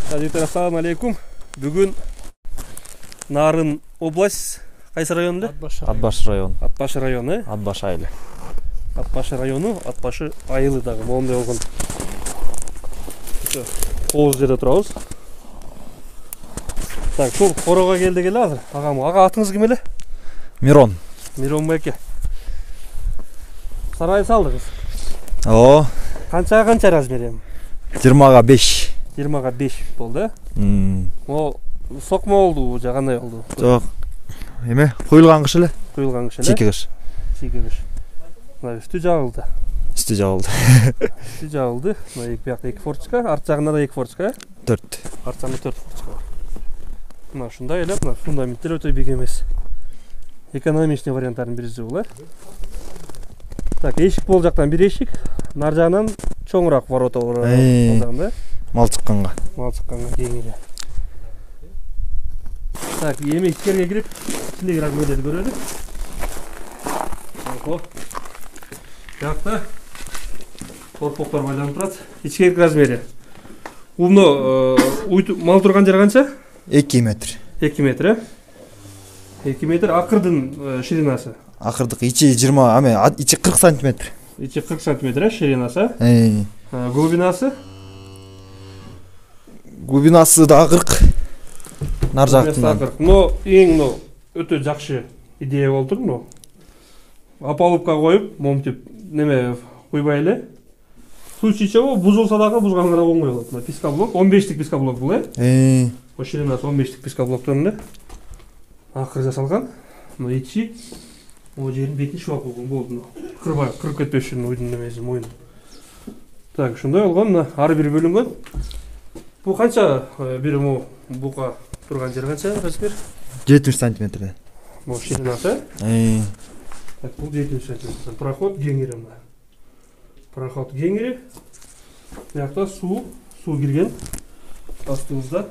Радиотор, ассаламу алейкум. Бүгін Нарын область, қайсы районында? Атбаш район. Атбаш районы. Атбаш айылы. Атбаш районы, Атбашы айылы дағы. Моғымдай олған. Тоғыз жерде тұрауыз. Так, сол қороға келді келі азыр. Аға атыңыз кім елі? Мирон. Мирон бәке. Сарай салдыңыз. О. Қанша размерем? 20-ға 5. 20-ға 5 болды. О, соқма oldu, жағандай oldu. Жоқ. Еме, құйылған қыш елі? Құйылған қыш елі? Чекі қыш. Чекі қыш. Үсті жағылды. Үсті жағылды. Үсті жағылды. Екі бияқта 2 форчка, арт жағында да 2 форчка. 4. Арт жағында 4 форчка бар. Мына шундай елеп, мына фундаменттер өте бек емес. Экономичный варианттарын бірізі олар. Так, ешік бол жақтан бір ешік. Нар жағынан чоңырақ ворота бар. Мал шыққанға. Мал шыққанға кеңейлі. Так, еме ішкерге кіріп, ішіндегі размерлерді көреді. Жақта торпоқтар байланып тұрады. Ішкерге размері. Умно мал тұрған жер қанша? 2 метр. 2 метр, 2 метр ақырдың ширинасы. Ақырдық içi 20, аме içi 40 сантиметр. İçi 40 сантиметр ширинасы. Глубинасы? Глубинасы да 40. Нар жақтынан. Но ең өте жақсы идея болды тұр. Опалубқа қойып, момтеп, неме қойбайлы. Случайча о, бұзылса дағы бұзғанғара оңғай олады. Пискаблок, 15-тік пискаблок бұл, О ширинасы 15-тік пискаблок тұрында. Ақыр жасалған. Ичи, о жерін бетін шуақ болған болды. Қырып кетпес үшін ойдың немесі мойын. Так, шындай олған, ары бір бөлінген. Бұл қанша бірім бұға тұрған жер қанша размер? 70 сантиметрден. Бұл ширинасы? Так, бұл 70 сантиметрден. Проход кеңері. Проход кеңері. Яқта су кірген. Астыңызда.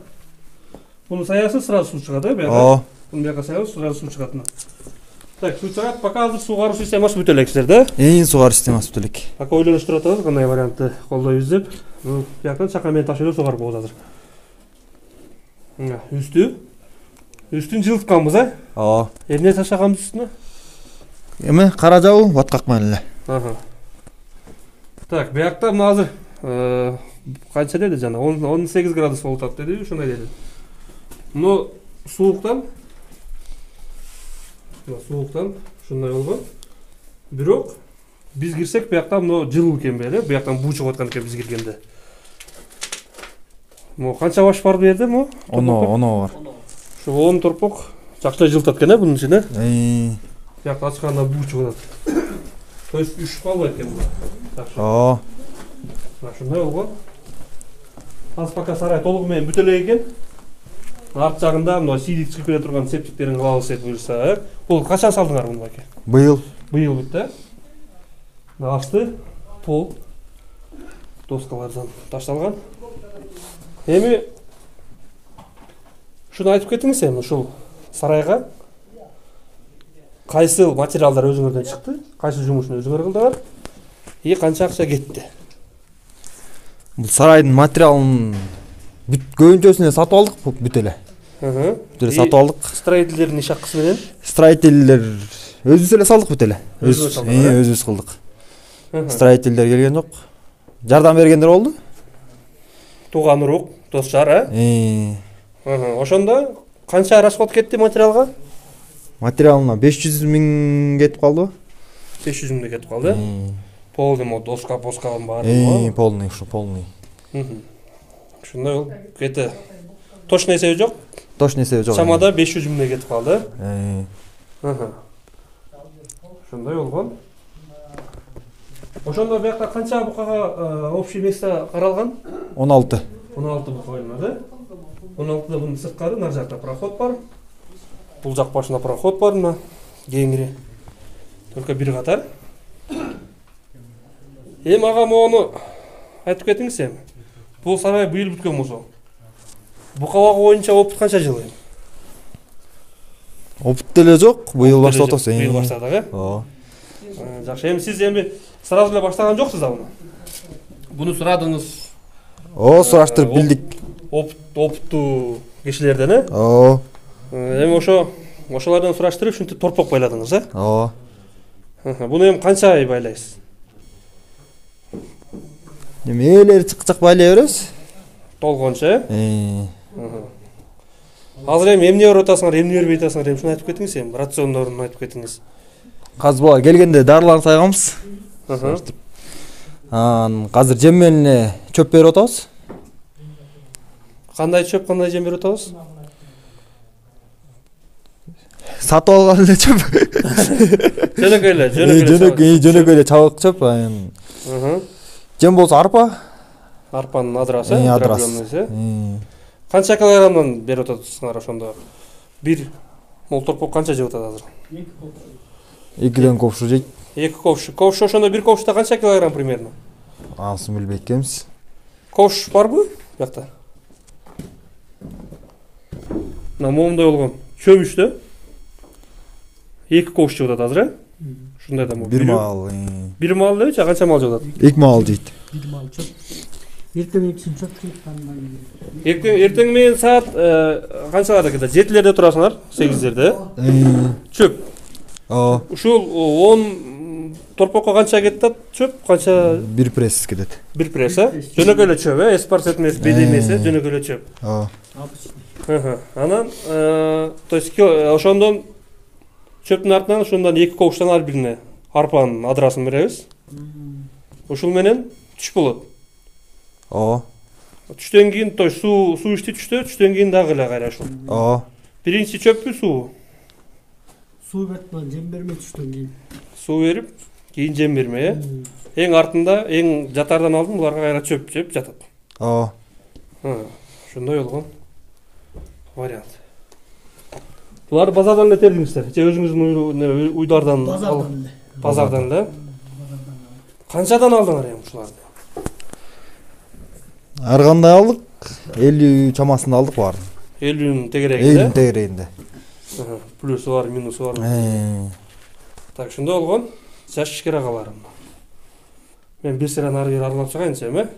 Бұның саясы сразу су шығады, бәйқа? Бұның бәйқа саясы сразу су шығатына. Так, су шығады, пока азыр суғару системасы бүтелек сіздерді? Суғару системасы бүтелек. Пока ойланыш тұратады, қандай вариантты қолдай үздеп. Яқтан шақамен ташылы суғар болады азыр. Үстін жылытқанбыз, Еріне ташағамыз үстіне? Еме, қара жау, ватқақман әлі. Так, бәяқта мұна азыр қанша деді жана? 18 градус болтады деді, шынай деді. Но суықтан шындай болған. Бирок, біз кірсек бәяқта мұна жылу кен бәлі, бәяқтан бұ шығып атқан кен біз кіргенде. Қанша баш бар берді мұ? 10 бар. 10 торпоқ жақшылай жылтат кен, бұның ішіне? Бәяқта ашқанда бұ шығып атады. То есть 3 қалбайды кен бұна. Шындай болған. Аз пока сарай толығымен бүтелей екен. Арт жағында сидик шығып келе тұрған септиктерін қалауыз ет бұйырса. Бұл қашан салдыңар бұны бәке? Биыл. Биыл бітті. Асты, пол, доскалардан ташталған. Еме, шыны айтып кетіңіз емі, шыл сарайға қайсы материалдар өзіңірден шықты, қайсы жұмышын өзіңір қылдығар, қанша ақша кетті? Бұл сарайдың материалын көйінчесіне сатып алдық бүтелі. Бүтелі сатып алдық. Строительдер неше аққысы менен? Строительдер өзіміз салдық бүтелі. Өзіміз қылдық. Строительдер келген жоқ. Жардам бергендер олды? Туған ұруқ, досшар, Ошонда қанша расход кетті материалға? Материалына 500 000 кетіп қалды. 500 000 кетіп қалды? Полный доска-поскалым бар. Полный. Шындай ол, кеті. Точно есеу жоқ? Точно есеу жоқ. Шамада 500 000 кетіп қалды. Шындай олған. Ошонда бияқта қанша бұқаға общий место қаралған? 16. 16 бұқа ойылмады. 16-да бұның сыртқары, нар жақта проход бар. Бұл жақ башында проход бар, кеңірі. Только бір қатар. Ағам оны айтып кетіңіз ем. Бұл сарай бұйыл бүткен мұзы. Бұқалағы ойынша опыт қанша жыл ем? Опыт деле жоқ, бұйыл баштады. Бұйыл баштады, Жақшы, сіз сразу баштаған жоқсыз да бұны? Бұны сұрадыңыз. Сұраштырып білдік. опыттуу кишилерден, э? Ооба. Эми ошолордон сураштырып ушинтип торпок байладыңыз, э? Ооба. Буну эми канча ай байлайсыз? Эми ээлери чыкчак байлай беребиз. Толгончо, э? Азыр эми эмне берип атасыңар, эмне бербей атасыңар, эми шуну айтып кетиңиз, эми рациондорун айтып кетиңиз. Казыр буга келгенде дарыларды сайганбыз. Азыр жем менен эле чөп берип атабыз. Кандай чөп, кандай жем берип атабыз? Сатып алган эле чөп. Жөнөкөй эле, жөнөкөй эле чабык чөп. Жем болсо арпа. Арпанын адрасы, адрасы. Канча килограммдан берип атасыңар ошондо? Бир мол торпок канча жеп атат азыр? 2 ковшу жейт. 2 ковш. Ковш ошондо бир ковшта канча килограмм примерно? Анысын билбей экенбиз. Ковш барбы бuyakta? Мына момундай болгон чөмүчтө 2 ковш жеп атат азыр, э? Ушундай да бир мал. Бир мал эле, канча мал жеп атат? 2 мал жейт. Бир мал чөп. Эртең эксин чөп жейт. Эртең менен саат канчаларда кетет? 7лерде турасыңар, 8лерде. Чөп. Ушул 10 торпокко канча кетет чөп? Канча? Бир пресс кетет. Бир пресс, э? Жөнөкөй эле чөп, э? Эспарсет эмес, беде эмес, жөнөкөй эле чөп. Анан, то есть ошондон чөптүн артынан ошондон 2 ковштан ар бирине арпанын адрасын беребиз. Ушул менен түш болот. Түштөн кийин, то есть суу ичти түштөн кийин дагы эле кайра ушул. Биринчи чөппү, суу? Суу берип, жем бермей түштөн кийин. Суу берип, кийин жем бермей, э? Эң артында, эң жатардан алдын буларга кайра чөп жеп жатат. Ошондой болгон вариант. Буларды базардан эле тердиңиздер, же өзүңүздүн уйдардан? Базардан эле. Канчадан алдыңар эми ушуларды? Ар кандай алдык? 50 чамасында алдык баарын. 50 тегерегинде? 50 тегерегинде. Плюсу бар, минусу бар. Так, ошондой болгон. Жашкер агаларым. Мен бир сыран ары бери аралап чыгайынчы эми, э?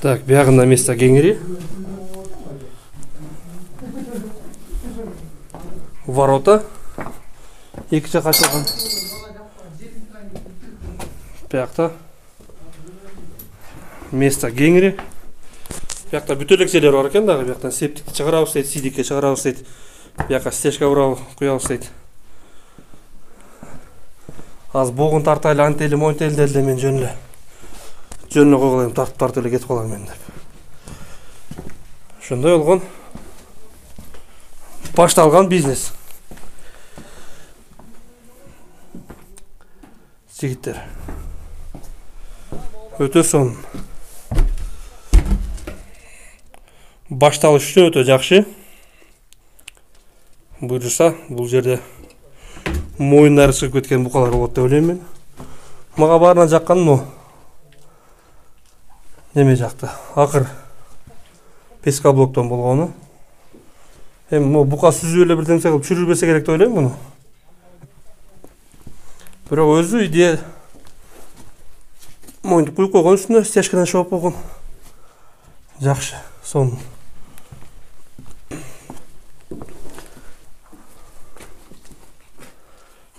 Так, биягында место кеңири. Ворота. Эки жака ачылган. Биякта место кеңири. Биякта бүт элек бар экен дагы, бияктан септикти чыгарабыз дейт, сидикке чыгарабыз дейт. Биякка стежка бурабыз, куябыз дейт. Аз богун тартайлы, антели, монтели делде мен жөн эле койгула, тартып эле кетип калам мен деп. Ошондой болгон башталган бизнес. Жигиттер. Өтө сонун. Башталыш үчүн өтө жакшы. Буюрса, бул жерде моюндары чыгып кеткен букалар болот деп ойлойм мен. Мага баарынан жаккан му неме жакты. Акыр пескоблоктон болгону. Эми му бука сүзүп эле бир нерсе кылып чүрүрбесе керек деп ойлойм муну. Бирок өзү идея моюнду куюп койгон үстүнө стяжкадан шоп болгон. Жакшы, сонун.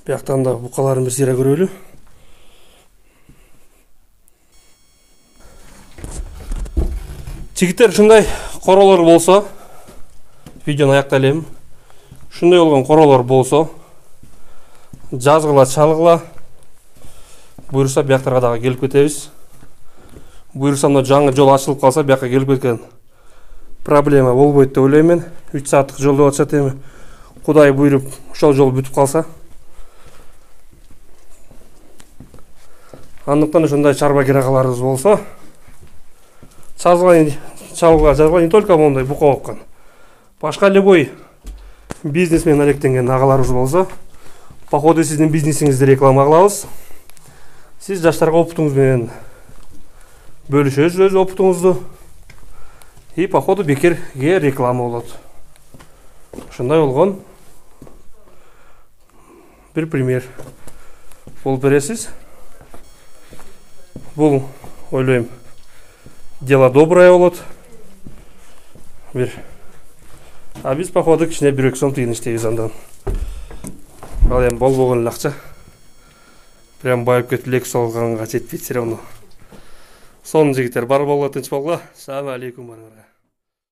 Бияктан да букаларын бир сыйра көрөлү. Жигиттер, ушундай королор болсо, видеону аяктайлайм. Ушундай болгон королор болсо, жазгыла, чалгыла. Буюрса, бияктарга дагы келип кетебиз. Буюрса, мына жаңы жол ачылып калса, биякка келип кеткен проблема болбойт деп ойлойм мен. 3 сааттык жол деп атышат эми. Кудай буйруп, ошол жол бүтүп калса. Андыктан ушундай чарба керагаларыбыз болсо, чалгыла не только мондай бука оккан. Башка любой бизнесмен алектенген агаларыбыз болсо, походу сиздин бизнесиңизди реклама кылабыз. Сиз жаштарга опытыңыз менен бөлүшөсүз өз опытыңызду. И походу бекерге реклама болот. Ошондой болгон бир пример болуп бересиз. Бул ойлойм дело доброе болот. Бир. А биз походу кичине 1-2 сом тыйын иштейбиз андан. Ал эми болбогон эле акча. Прям байып кетип элек солганга жетпейт все равно. Сонун жигиттер бар болго тынч болгула. Салам алейкум барыңарга.